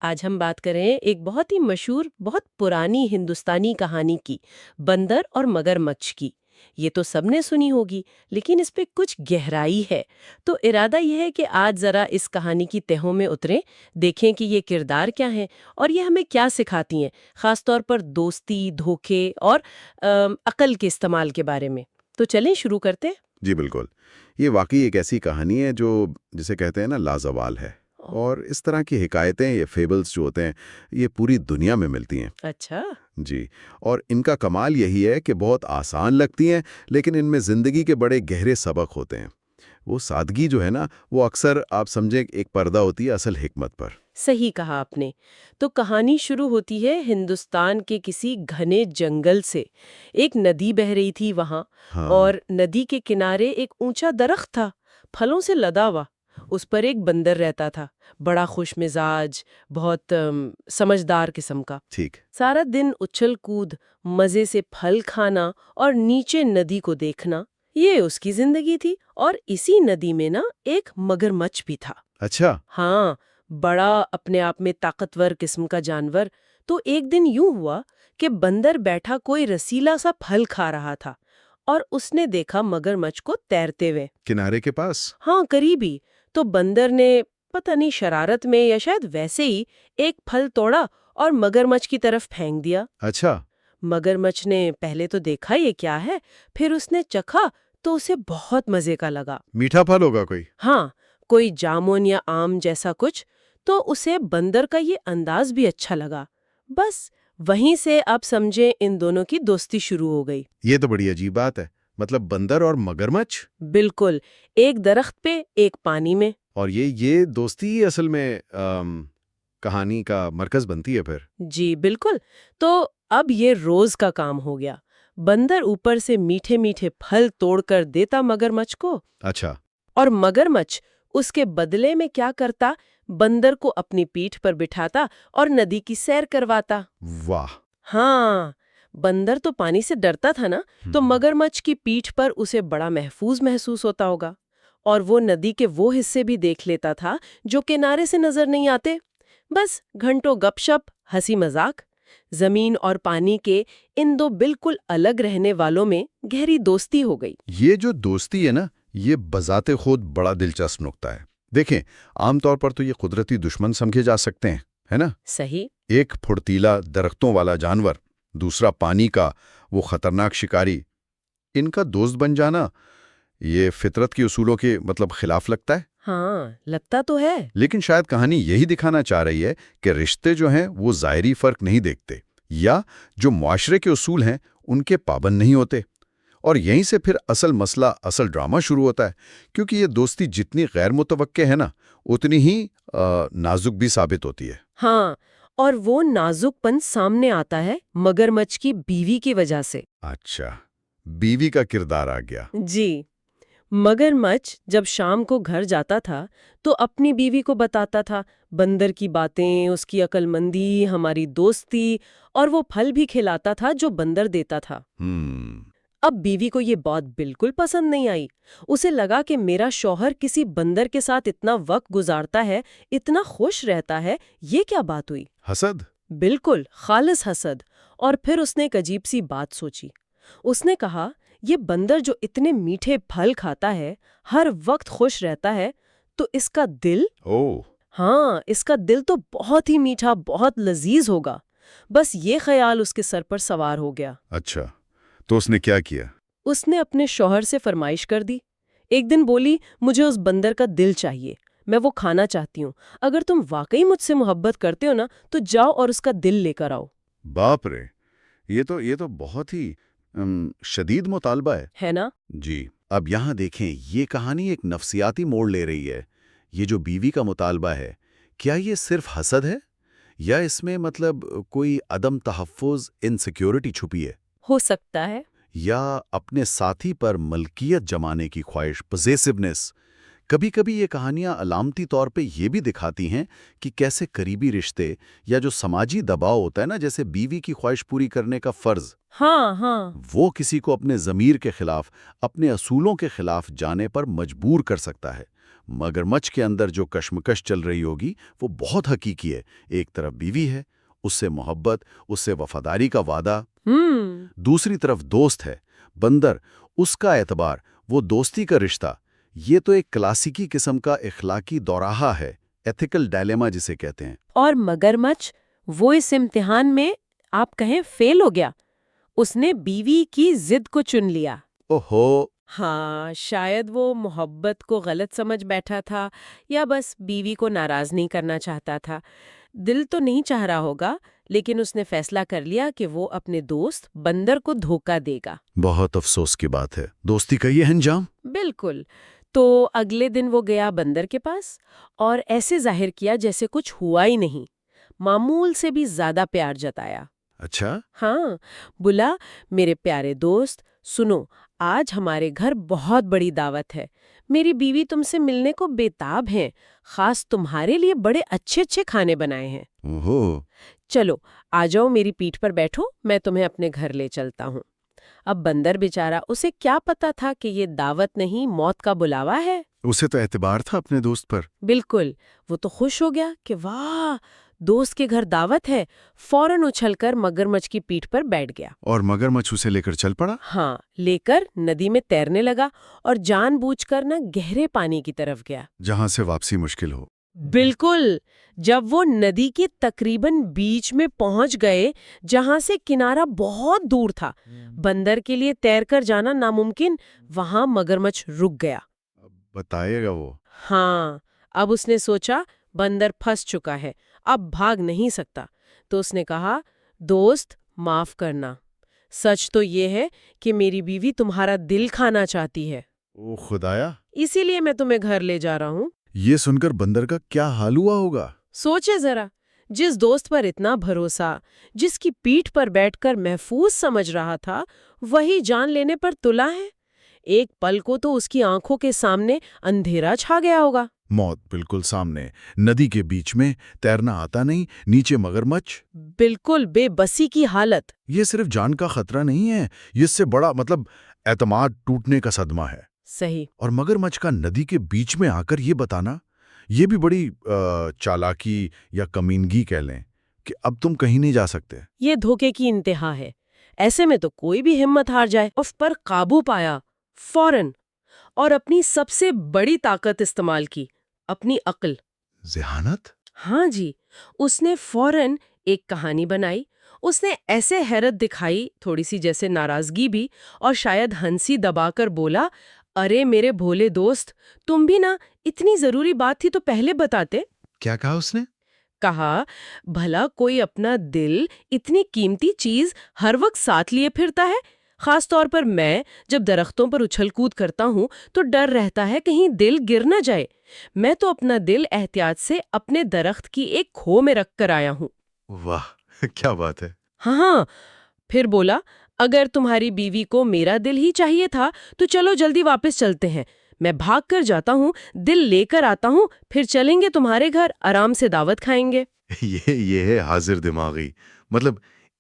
آج ہم بات کریں ایک بہت ہی مشہور بہت پرانی ہندوستانی کہانی کی، بندر اور مگر مچھ کی۔ یہ تو سب نے سنی ہوگی، لیکن اس پہ کچھ گہرائی ہے۔ تو ارادہ یہ ہے کہ آج ذرا اس کہانی کی تہوں میں اتریں، دیکھیں کہ یہ کردار کیا ہیں اور یہ ہمیں کیا سکھاتی ہیں، خاص طور پر دوستی، دھوکے اور عقل کے استعمال کے بارے میں۔ تو چلیں شروع کرتے ہیں۔ جی بالکل، یہ واقعی ایک ایسی کہانی ہے جو جسے کہتے ہیں نا لازوال ہے، اور اس طرح کی حکایتیں یہ فیبلز جو ہوتے ہیں یہ پوری دنیا میں ملتی ہیں۔ اچھا۔ جی، اور ان کا کمال یہی ہے کہ بہت آسان لگتی ہیں لیکن ان میں زندگی کے بڑے گہرے سبق ہوتے ہیں۔ وہ سادگی جو ہے نا وہ اکثر آپ سمجھیں ایک پردہ ہوتی ہے اصل حکمت پر۔ صحیح کہا آپ نے۔ تو کہانی شروع ہوتی ہے ہندوستان کے کسی گھنے جنگل سے۔ ایک ندی بہہ رہی تھی وہاں، ہاں، اور ندی کے کنارے ایک اونچا درخت تھا، پھلوں سے لدا ہوا۔ اس پر ایک بندر رہتا تھا، بڑا خوش مزاج، بہت سمجھدار قسم کا۔ ٹھیک۔ سارا دن اچھل کود، مزے سے پھل کھانا اور نیچے ندی کو دیکھنا، یہ اس کی زندگی تھی۔ اور اسی ندی میں نا ایک مگرمچھ بھی تھا۔ اچھا۔ ہاں، بڑا اپنے آپ میں طاقتور قسم کا جانور۔ تو ایک دن یوں ہوا کہ بندر بیٹھا کوئی رسیلا سا پھل کھا رہا تھا، اور اس نے دیکھا مگرمچھ کو تیرتے ہوئے۔ کنارے کے پاس؟ ہاں، قریب ہی۔ تو بندر نے پتہ نہیں شرارت میں یا شاید ویسے ہی ایک پھل توڑا اور مگرمچھ کی طرف پھینک دیا۔ اچھا۔ مگرمچھ نے پہلے تو دیکھا یہ کیا ہے، پھر اس نے چکھا تو اسے بہت مزے کا لگا۔ میٹھا پھل ہوگا کوئی؟ ہاں، کوئی جامن یا آم جیسا کچھ۔ تو اسے بندر کا یہ انداز بھی اچھا لگا۔ بس وہیں سے آپ سمجھیں ان دونوں کی دوستی شروع ہو گئی۔ یہ تو بڑی عجیب بات ہے، مطلب بندر اور مگرمچھ؟ بالکل، ایک درخت پہ ایک پانی میں۔ اور یہ دوستی ہی اصل میں کہانی کا مرکز بنتی ہے پھر؟ جی بالکل۔ تو اب یہ روز کا کام ہو گیا۔ بندر اوپر سے میٹھے میٹھے پھل توڑ کر دیتا مگرمچھ کو، اچھا۔ اور مگرمچھ اس کے بدلے میں کیا کرتا، بندر کو اپنی پیٹھ پر بٹھاتا اور ندی کی سیر کرواتا۔ واہ! ہاں، بندر تو پانی سے ڈرتا تھا نا، تو مگرمچھ کی پیٹھ پر اسے بڑا محفوظ محسوس ہوتا ہوگا، اور وہ ندی کے وہ حصے بھی دیکھ لیتا تھا جو کنارے سے نظر نہیں آتے۔ بس گھنٹوں گپ شپ، ہنسی مذاق۔ زمین اور پانی کے ان دو بالکل الگ رہنے والوں میں گہری دوستی ہو گئی۔ یہ جو دوستی ہے نا، یہ بذات خود بڑا دلچسپ نکتہ ہے۔ دیکھیں، عام طور پر تو یہ قدرتی دشمن سمجھے جا سکتے ہیں، ہے نا؟ صحیح۔ ایک پھرتیلا درختوں والا جانور، دوسرا پانی کا وہ خطرناک شکاری، ان کا دوست بن جانا یہ فطرت کے اصولوں کے خلاف لگتا ہے۔ ہاں، لگتا تو ہے۔ لیکن شاید کہانی یہی دکھانا چاہ رہی ہے کہ رشتے جو ہیں وہ ظاہری فرق نہیں دیکھتے، یا جو معاشرے کے اصول ہیں ان کے پابند نہیں ہوتے۔ اور یہیں سے پھر اصل مسئلہ، اصل ڈرامہ شروع ہوتا ہے، کیونکہ یہ دوستی جتنی غیر متوقع ہے نا، اتنی ہی نازک بھی ثابت ہوتی ہے۔ ہاں، اور وہ نازک پن سامنے آتا ہے مگرمچھ کی بیوی کی وجہ سے۔ اچھا، بیوی کا کردار آ گیا۔ جی، مگرمچھ جب شام کو گھر جاتا تھا تو اپنی بیوی کو بتاتا تھا بندر کی باتیں، اس کی عقل مندی، ہماری دوستی، اور وہ پھل بھی کھلاتا تھا جو بندر دیتا تھا۔ اب بیوی کو یہ بات بالکل پسند نہیں آئی۔ اسے لگا کہ میرا شوہر کسی بندر کے ساتھ اتنا وقت گزارتا ہے، اتنا خوش رہتا ہے، یہ کیا بات ہوئی؟ حسد؟ بالکل، خالص حسد۔ اور پھر اس نے ایک عجیب سی بات سوچی۔ اس نے کہا، یہ بندر جو اتنے میٹھے پھل کھاتا ہے، ہر وقت خوش رہتا ہے، تو اس کا دل؟ ہاں، اس کا دل تو بہت ہی میٹھا، بہت لذیذ ہوگا۔ بس یہ خیال اس کے سر پر سوار ہو گیا۔ اچھا، تو اس نے کیا کیا؟ اس نے اپنے شوہر سے فرمائش کر دی۔ ایک دن بولی، مجھے اس بندر کا دل چاہیے، میں وہ کھانا چاہتی ہوں۔ اگر تم واقعی مجھ سے محبت کرتے ہو نا، تو جاؤ اور اس کا دل لے کر آؤ۔ باپ رے، یہ تو بہت ہی شدید مطالبہ ہے نا؟ جی، اب یہاں دیکھیں، یہ کہانی ایک نفسیاتی موڑ لے رہی ہے۔ یہ جو بیوی کا مطالبہ ہے، کیا یہ صرف حسد ہے، یا اس میں کوئی عدم تحفظ، انسیکیورٹی چھپی ہے؟ ہو سکتا ہے۔ یا اپنے ساتھی پر ملکیت جمانے کی خواہش، پوزیسونیس۔ کبھی کبھی یہ کہانیاں علامتی طور پہ یہ بھی دکھاتی ہیں کہ کیسے قریبی رشتے یا جو سماجی دباؤ ہوتا ہے نا، جیسے بیوی کی خواہش پوری کرنے کا فرض، ہاں، وہ کسی کو اپنے ضمیر کے خلاف، اپنے اصولوں کے خلاف جانے پر مجبور کر سکتا ہے۔ مگرمچھ کے اندر جو کشمکش چل رہی ہوگی وہ بہت حقیقی ہے. ایک طرف بیوی ہے، اس سے محبت، اس سے وفاداری کا وعدہ. دوسری طرف دوست ہے، بندر، اس کا اعتبار، وہ دوستی کا رشتہ. یہ تو ایک کلاسیکی قسم کا اخلاقی دوراہا ہے، ایتھیکل ڈائلیما جسے کہتے ہیں. اور مگرمچھ وہ اس امتحان میں آپ کہیں فیل ہو گیا. اس نے بیوی کی ضد کو چن لیا. اوہو. ہاں، شاید وہ محبت کو غلط سمجھ بیٹھا تھا یا بس بیوی کو ناراض نہیں کرنا چاہتا تھا. دل تو نہیں چاہ رہا ہوگا، لیکن اس نے فیصلہ کر لیا کہ وہ اپنے دوست بندر کو دھوکہ دے گا. بہت افسوس کی بات ہے، دوستی کا یہ انجام. بالکل. تو اگلے دن وہ گیا بندر کے پاس اور ایسے ظاہر کیا جیسے کچھ ہوا ہی نہیں. معمول سے بھی زیادہ پیار جتایا. اچھا. ہاں، بولا، میرے پیارے دوست سنو، آج ہمارے گھر بہت بڑی دعوت ہے. میری بیوی تم سے ملنے کو بے تاب ہیں، خاص تمہارے لیے بڑے اچھے اچھے کھانے بنائے ہیں. اوہو. چلو آ جاؤ، میری پیٹھ پر بیٹھو، میں تمہیں اپنے گھر لے چلتا ہوں. اب بندر بیچارہ، اسے کیا پتا تھا کہ یہ دعوت نہیں، موت کا بلاوا ہے. اسے تو اعتبار تھا اپنے دوست پر. بالکل. وہ تو خوش ہو گیا کہ واہ، دوست کے گھر دعوت ہے. فوراً اچھل کر مگرمچھ کی پیٹھ پر بیٹھ گیا. اور مگرمچھ اسے لے کر چل پڑا. ہاں، لے کر ندی میں تیرنے لگا اور جان بوجھ کر نہ گہرے پانی کی طرف گیا، جہاں سے واپسی مشکل ہو. بالکل. جب وہ ندی کے تقریباً بیچ میں پہنچ گئے، جہاں سے کنارہ بہت دور تھا، بندر کے لیے تیر کر جانا ناممکن، وہاں مگرمچھ رک گیا. بتائے گا وہ. ہاں، اب اس نے سوچا بندر پھنس چکا ہے، اب بھاگ نہیں سکتا. تو اس نے کہا، دوست معاف کرنا، سچ تو یہ ہے کہ میری بیوی تمہارا دل کھانا چاہتی ہے. او خدایا. اسی لیے میں تمہیں گھر لے جا رہا ہوں. یہ سن کر بندر کا کیا حال ہوا ہوگا. سوچے ذرا، جس دوست پر اتنا بھروسہ، جس کی پیٹھ پر بیٹھ کر محفوظ سمجھ رہا تھا، وہی جان لینے پر تلا ہے. ایک پل کو تو اس کی آنکھوں کے سامنے اندھیرا چھا گیا ہوگا. موت بالکل سامنے، ندی کے بیچ میں، تیرنا آتا نہیں، نیچے مگرمچھ. بالکل بے بسی کی حالت. یہ صرف جان کا خطرہ نہیں ہے، اس سے بڑا اعتماد ٹوٹنے کا صدمہ ہے. صحیح. اور مگرمچھ کا ندی کے بیچ میں آ کر یہ بتانا، یہ بھی بڑی چالاکی یا کمینگی کہہ لیں کہ اب تم کہیں نہیں جا سکتے. یہ دھوکے کی انتہا ہے. ایسے میں تو کوئی بھی ہمت ہار جائے. اس پر قابو پایا فوراً، اور اپنی سب سے بڑی طاقت استعمال کی، اپنی عقل. ذہانت. ہاں جی، اس نے فوراً ایک کہانی بنائی. اس نے ایسے حیرت دکھائی، تھوڑی سی جیسے ناراضگی بھی، اور شاید ہنسی دبا کر بولا، ارے میرے بھولے دوست، تم بھی نا، اتنی ضروری بات تھی تو پہلے بتاتے. کیا کہا اس نے؟ کہا، بھلا کوئی اپنا دل، اتنی قیمتی چیز، ہر وقت ساتھ لیے پھرتا ہے؟ خاص طور پر میں جب درختوں پر اچھل کود کرتا ہوں تو ڈر رہتا ہے کہیں دل گر نہ جائے. میں تو اپنا دل احتیاط سے اپنے درخت کی ایک کھو میں رکھ کر آیا ہوں. واہ، کیا بات ہے. ہاں. پھر بولا، اگر تمہاری بیوی کو میرا دل ہی چاہیے تھا تو چلو جلدی واپس چلتے ہیں. میں بھاگ کر جاتا ہوں، دل لے کر آتا ہوں، پھر چلیں گے تمہارے گھر، آرام سے دعوت کھائیں گے. یہ ہے حاضر دماغی.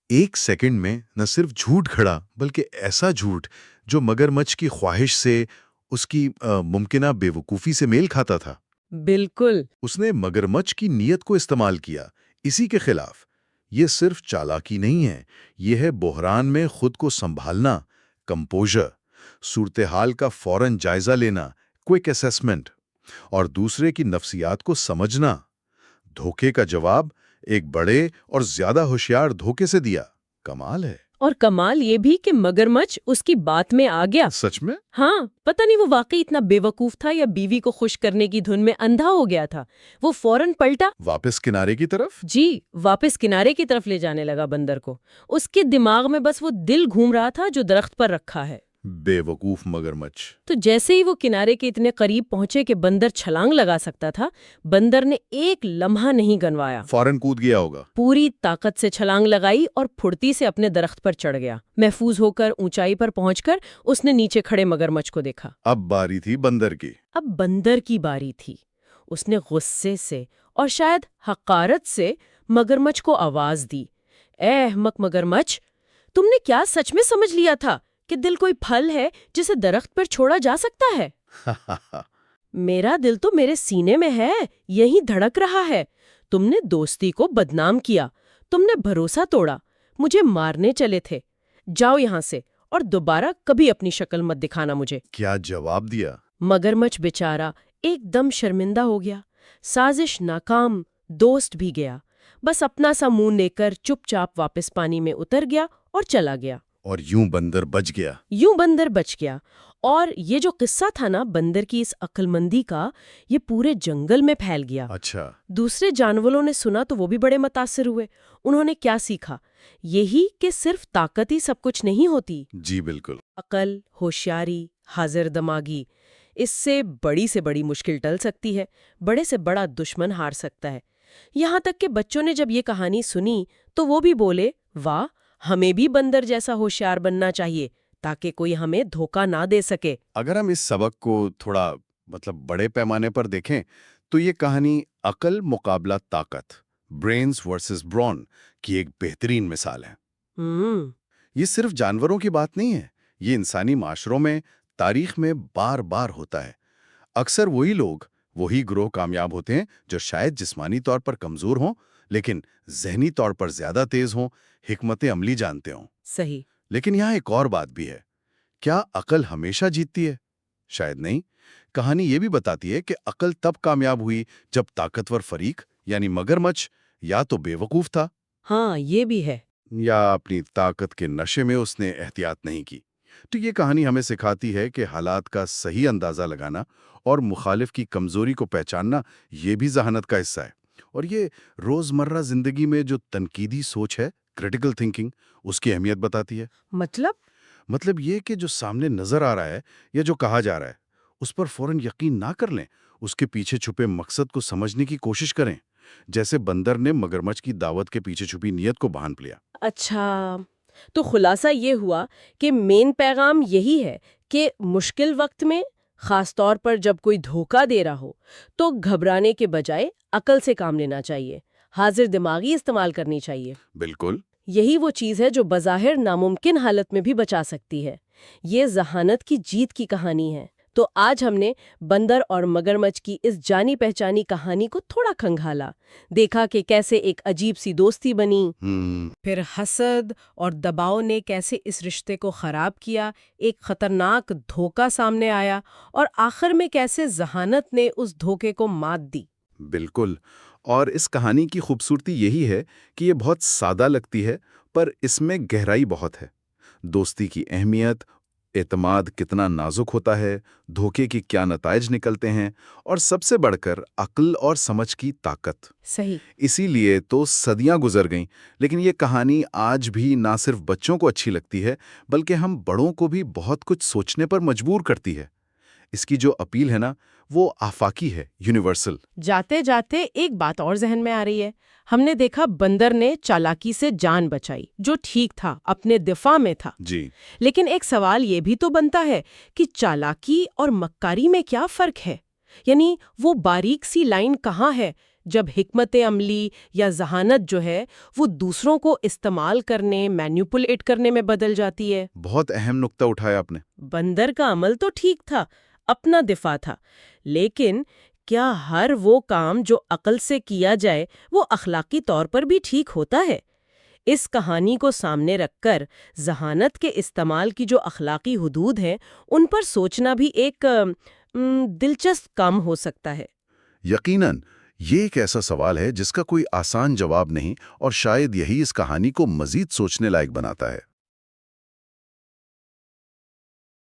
ایک سیکنڈ میں نہ صرف جھوٹ کھڑا، بلکہ ایسا جھوٹ جو مگرمچھ کی خواہش سے، اس کی ممکنہ بے وقوفی سے میل کھاتا تھا. بالکل. اس نے مگرمچھ کی نیت کو استعمال کیا اسی کے خلاف. یہ صرف چالاکی نہیں ہے، یہ ہے بحران میں خود کو سنبھالنا، کمپوزر، صورتحال کا فوراً جائزہ لینا، کوئک اسیسمنٹ، اور دوسرے کی نفسیات کو سمجھنا. دھوکے کا جواب ایک بڑے اور زیادہ ہوشیار دھوکے سے دیا. کمال ہے. اور کمال یہ بھی کہ مگرمچھ اس کی بات میں آ گیا. سچ میں؟ ہاں، پتہ نہیں وہ واقعی اتنا بے وقوف تھا یا بیوی کو خوش کرنے کی دھن میں اندھا ہو گیا تھا. وہ فوراً پلٹا، واپس کنارے کی طرف. جی، واپس کنارے کی طرف لے جانے لگا بندر کو. اس کے دماغ میں بس وہ دل گھوم رہا تھا جو درخت پر رکھا ہے. بے وقوف مگرمچھ. تو جیسے ہی وہ کنارے کے اتنے قریب پہنچے کہ بندر چھلانگ لگا سکتا تھا، بندر نے ایک لمحہ نہیں گنوایا. فوراً کود گیا ہوگا. پوری طاقت سے چھلانگ لگائی اور پھرتی سے اپنے درخت پر چڑھ گیا. محفوظ ہو کر اونچائی پر پہنچ کر اس نے نیچے کھڑے مگرمچھ کو دیکھا. اب باری تھی بندر کی. اب بندر کی باری تھی. اس نے غصے سے اور شاید حقارت سے مگرمچھ کو آواز دی، اے احمق مگرمچھ، تم نے کیا سچ میں سمجھ لیا تھا کہ دل کوئی پھل ہے جسے درخت پر چھوڑا جا سکتا ہے؟ میرا دل تو میرے سینے میں ہے، یہی دھڑک رہا ہے۔ تم نے دوستی کو بدنام کیا، تم نے بھروسہ توڑا، مجھے مارنے چلے تھے۔ جاؤ یہاں سے اور دوبارہ کبھی اپنی شکل مت دکھانا مجھے۔ کیا جواب دیا؟ مگرمچھ بیچارہ ایک دم شرمندہ ہو گیا، سازش ناکام، دوست بھی گیا، بس اپنا سا منہ لے کر چپ چاپ واپس پانی میں اتر گیا اور چلا گیا۔ اور یوں بندر بچ گیا۔ یوں بندر بچ گیا۔ اور یہ جو قصہ تھا نا بندر کی اس عقل مندی کا، یہ پورے جنگل میں پھیل گیا۔ اچھا۔ دوسرے جانوروں نے سنا تو وہ بھی بڑے متاثر ہوئے۔ انہوں نے کیا سیکھا؟ یہی کہ صرف طاقت ہی سب کچھ نہیں ہوتی۔ جی بالکل۔ عقل، ہوشیاری، حاضر دماغی، اس سے بڑی مشکل ٹل سکتی ہے، بڑے سے بڑا دشمن ہار سکتا ہے۔ یہاں تک کہ بچوں نے جب یہ کہانی سنی تو وہ بھی بولے، واہ، ہمیں بھی بندر جیسا ہوشیار بننا چاہیے تاکہ کوئی ہمیں دھوکہ نہ دے سکے۔ اگر ہم اس سبق کو تھوڑا بڑے پیمانے پر دیکھیں تو یہ کہانی عقل مقابلہ طاقت، برینز ورسز برون کی ایک بہترین مثال ہے۔ یہ صرف جانوروں کی بات نہیں ہے، یہ انسانی معاشروں میں، تاریخ میں بار بار ہوتا ہے۔ اکثر وہی لوگ، وہی گروہ کامیاب ہوتے ہیں جو شاید جسمانی طور پر کمزور ہوں لیکن ذہنی طور پر زیادہ تیز ہوں، حکمت عملی جانتے ہوں۔ صحیح۔ لیکن یہاں ایک اور بات بھی ہے، کیا عقل ہمیشہ جیتتی ہے؟ شاید نہیں۔ کہانی یہ بھی بتاتی ہے کہ عقل تب کامیاب ہوئی جب طاقتور فریق یعنی مگرمچھ یا تو بے وقوف تھا، ہاں یہ بھی ہے۔ یا اپنی طاقت کے نشے میں اس نے احتیاط نہیں کی۔ تو یہ کہانی ہمیں سکھاتی ہے کہ حالات کا صحیح اندازہ لگانا اور مخالف کی کمزوری کو پہچاننا یہ بھی ذہانت کا حصہ ہے۔ اور یہ روزمرہ زندگی میں جو تنقیدی سوچ ہے، کریٹیکل تھنکنگ، اس کی اہمیت بتاتی ہے۔ مطلب یہ کہ جو سامنے نظر آ رہا ہے یا جو کہا جا رہا ہے اس پر فوراً یقین نہ کر لیں، اس کے پیچھے چھپے مقصد کو سمجھنے کی کوشش کریں، جیسے بندر نے مگرمچھ کی دعوت کے پیچھے چھپی نیت کو بہان لیا۔ اچھا، تو خلاصہ یہ ہوا کہ مین پیغام یہی ہے کہ مشکل وقت میں، خاص طور پر جب کوئی دھوکہ دے رہا ہو، تو گھبرانے کے بجائے عقل سے کام لینا چاہیے، حاضر دماغی استعمال کرنی چاہیے۔ بالکل۔ یہی وہ چیز ہے جو بظاہر ناممکن حالت میں بھی بچا سکتی ہے۔ یہ ذہانت کی جیت کی کہانی ہے۔ تو آج ہم نے بندر اور مگرمچھ کی اس جانی پہچانی کہانی کو تھوڑا کھنگالا، دیکھا کہ کیسے ایک عجیب سی دوستی بنی، پھر حسد اور دباؤ نے کیسے اس رشتے کو خراب کیا، ایک خطرناک دھوکہ سامنے آیا، اور آخر میں کیسے ذہانت نے اس دھوکے کو مات دی۔ بالکل۔ اور اس کہانی کی خوبصورتی یہی ہے کہ یہ بہت سادہ لگتی ہے پر اس میں گہرائی بہت ہے۔ دوستی کی اہمیت، اعتماد کتنا نازک ہوتا ہے، دھوکے کی کیا نتائج نکلتے ہیں، اور سب سے بڑھ کر عقل اور سمجھ کی طاقت۔ صحیح۔ اسی لیے تو صدیاں گزر گئیں لیکن یہ کہانی آج بھی نہ صرف بچوں کو اچھی لگتی ہے بلکہ ہم بڑوں کو بھی بہت کچھ سوچنے پر مجبور کرتی ہے۔ اس کی جو اپیل ہے نا، وہ آفاقی ہے، یونیورسل۔ جاتے جاتے ایک بات اور ذہن میں آ رہی ہے۔ ہم نے دیکھا بندر نے چالاکی سے جان بچائی، جو ٹھیک تھا، اپنے دفاع میں تھا۔ جی۔ لیکن ایک سوال یہ بھی تو بنتا ہے کہ چالاکی اور مکاری میں کیا فرق ہے؟ یعنی وہ باریک سی لائن کہاں ہے جب حکمت عملی یا ذہانت جو ہے وہ دوسروں کو استعمال کرنے، مینیپولیٹ کرنے میں بدل جاتی ہے؟ بہت اہم نقطہ اٹھایا آپ نے۔ بندر کا عمل تو ٹھیک تھا، اپنا دفاع تھا، لیکن کیا ہر وہ کام جو عقل سے کیا جائے وہ اخلاقی طور پر بھی ٹھیک ہوتا ہے؟ اس کہانی کو سامنے رکھ کر ذہانت کے استعمال کی جو اخلاقی حدود ہیں ان پر سوچنا بھی ایک دلچسپ کام ہو سکتا ہے۔ یقیناً یہ ایک ایسا سوال ہے جس کا کوئی آسان جواب نہیں، اور شاید یہی اس کہانی کو مزید سوچنے لائق بناتا ہے۔